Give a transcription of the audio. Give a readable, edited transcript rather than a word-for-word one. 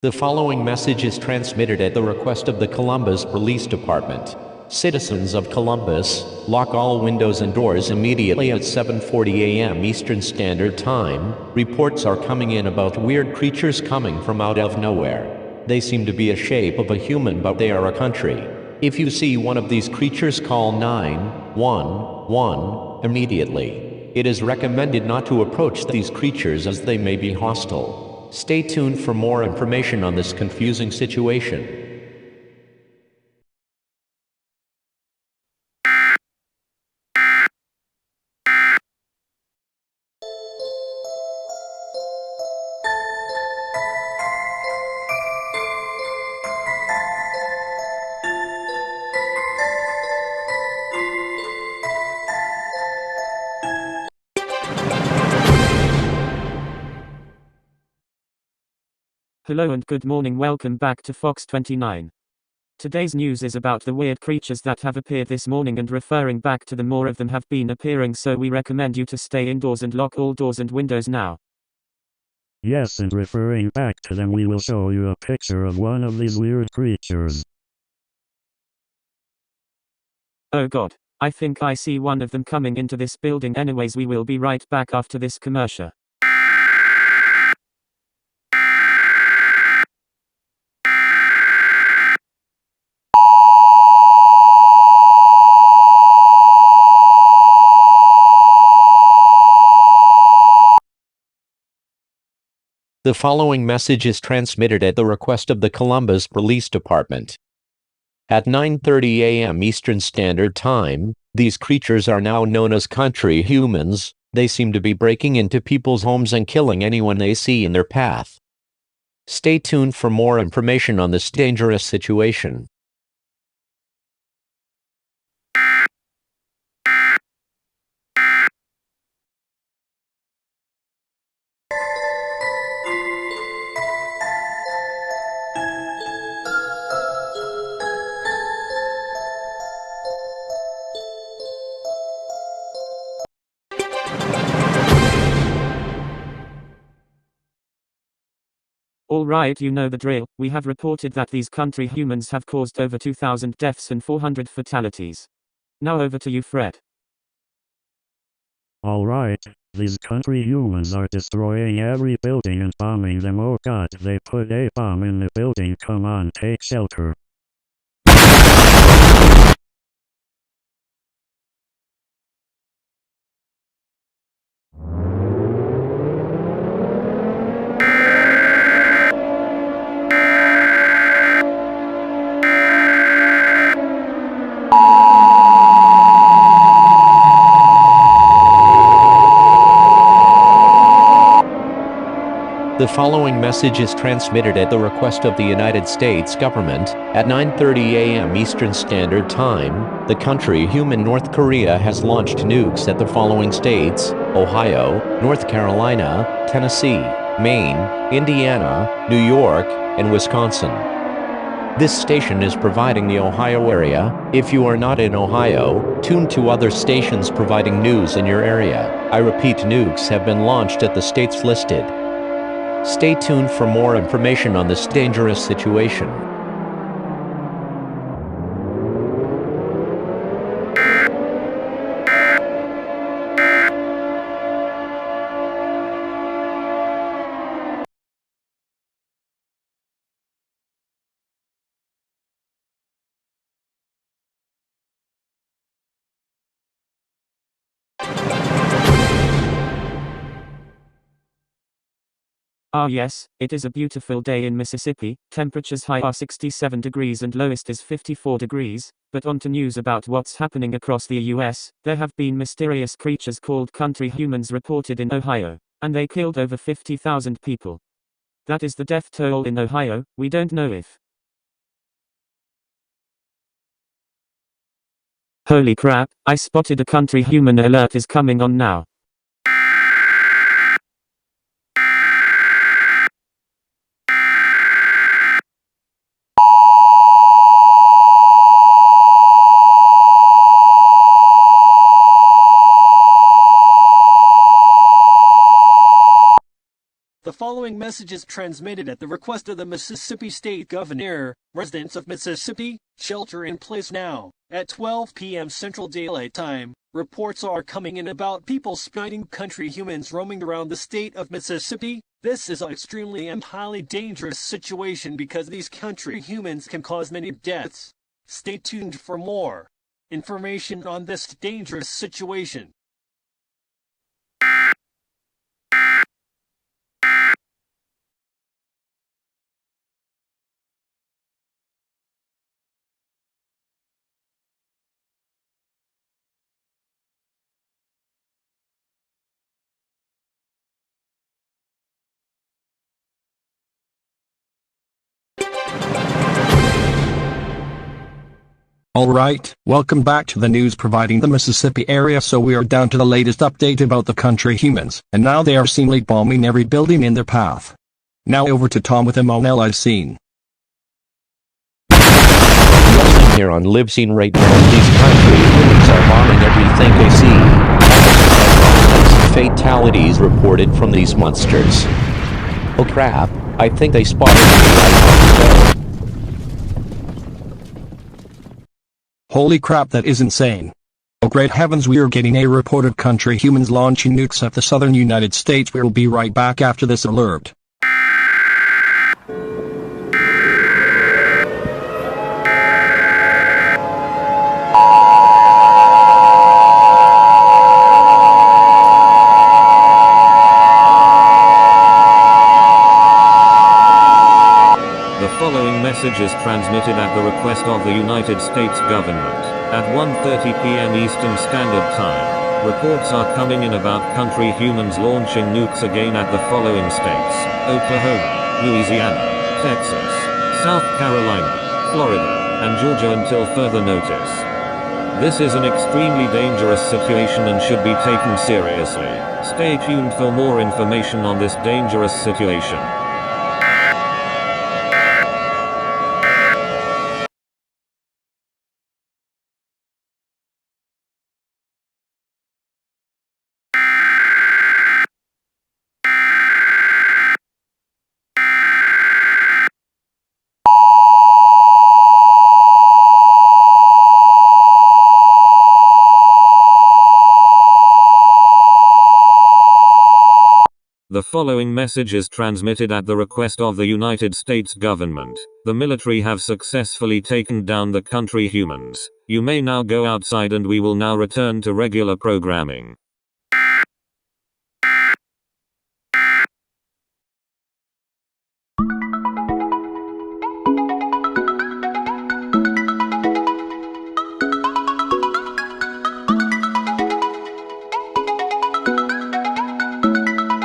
The following message is transmitted at the request of the Columbus Police Department. Citizens of Columbus, lock all windows and doors immediately at 7:40 a.m. Eastern Standard Time. Reports are coming in about weird creatures coming from out of nowhere. They seem to be a shape of a human, but they are a country. If you see one of these creatures, call 911 immediately. It is recommended not to approach these creatures as they may be hostile. Stay tuned for more information on this confusing situation. Hello and good morning, welcome back to Fox 29. Today's news is about the weird creatures that have appeared this morning, and referring back to them, more of them have been appearing, so we recommend you to stay indoors and lock all doors and windows now. Yes, and referring back to them, we will show you a picture of one of these weird creatures. Oh god, I think I see one of them coming into this building. Anyways, we will be right back after this commercial. The following message is transmitted at the request of the Columbus Police Department. At 9:30 a.m. Eastern Standard Time, these creatures are now known as country humans. They seem to be breaking into people's homes and killing anyone they see in their path. Stay tuned for more information on this dangerous situation. Alright, you know the drill. We have reported that these country humans have caused over 2,000 deaths and 400 fatalities. Now over to you, Fred. Alright, these country humans are destroying every building and bombing them. Oh god, they put a bomb in the building. Come on, take shelter. The following message is transmitted at the request of the United States government. At 9:30 a.m. Eastern Standard Time, the country human North Korea has launched nukes at the following states: Ohio, North Carolina, Tennessee, Maine, Indiana, New York, and Wisconsin. This station is providing the Ohio area. If you are not in Ohio, tune to other stations providing news in your area. I repeat, nukes have been launched at the states listed. Stay tuned for more information on this dangerous situation. Ah yes, it is a beautiful day in Mississippi. Temperatures high are 67 degrees and lowest is 54 degrees. But on to news about what's happening across the US. There have been mysterious creatures called country humans reported in Ohio, and they killed over 50,000 people. That is the death toll in Ohio. We don't know if Holy crap, I spotted a country human. Alert is coming on now. The following message is transmitted at the request of the Mississippi State Governor. Residents of Mississippi, shelter in place now. At 12 p.m. Central Daylight Time, reports are coming in about people spotting country humans roaming around the state of Mississippi. This is an extremely and highly dangerous situation because these country humans can cause many deaths. Stay tuned for more information on this dangerous situation. Alright, welcome back to the news providing the Mississippi area. So we are down to the latest update about the country humans, and now they are seemingly bombing every building in their path. Now over to Tom with him on LIve scene. Here on Live Scene right now, these country humans are bombing everything they see. Fatalities reported from these monsters. Oh crap, I think they spotted me. Holy crap, that is insane. Oh great heavens, we are getting a report of country humans launching nukes at the southern United States. We will be right back after this alert. The following message is transmitted at the request of the United States government. At 1:30 p.m. Eastern Standard Time, reports are coming in about country humans launching nukes again at the following states: Oklahoma, Louisiana, Texas, South Carolina, Florida, and Georgia until further notice. This is an extremely dangerous situation and should be taken seriously. Stay tuned for more information on this dangerous situation. The following message is transmitted at the request of the United States government. The military have successfully taken down the country humans. You may now go outside and we will now return to regular programming.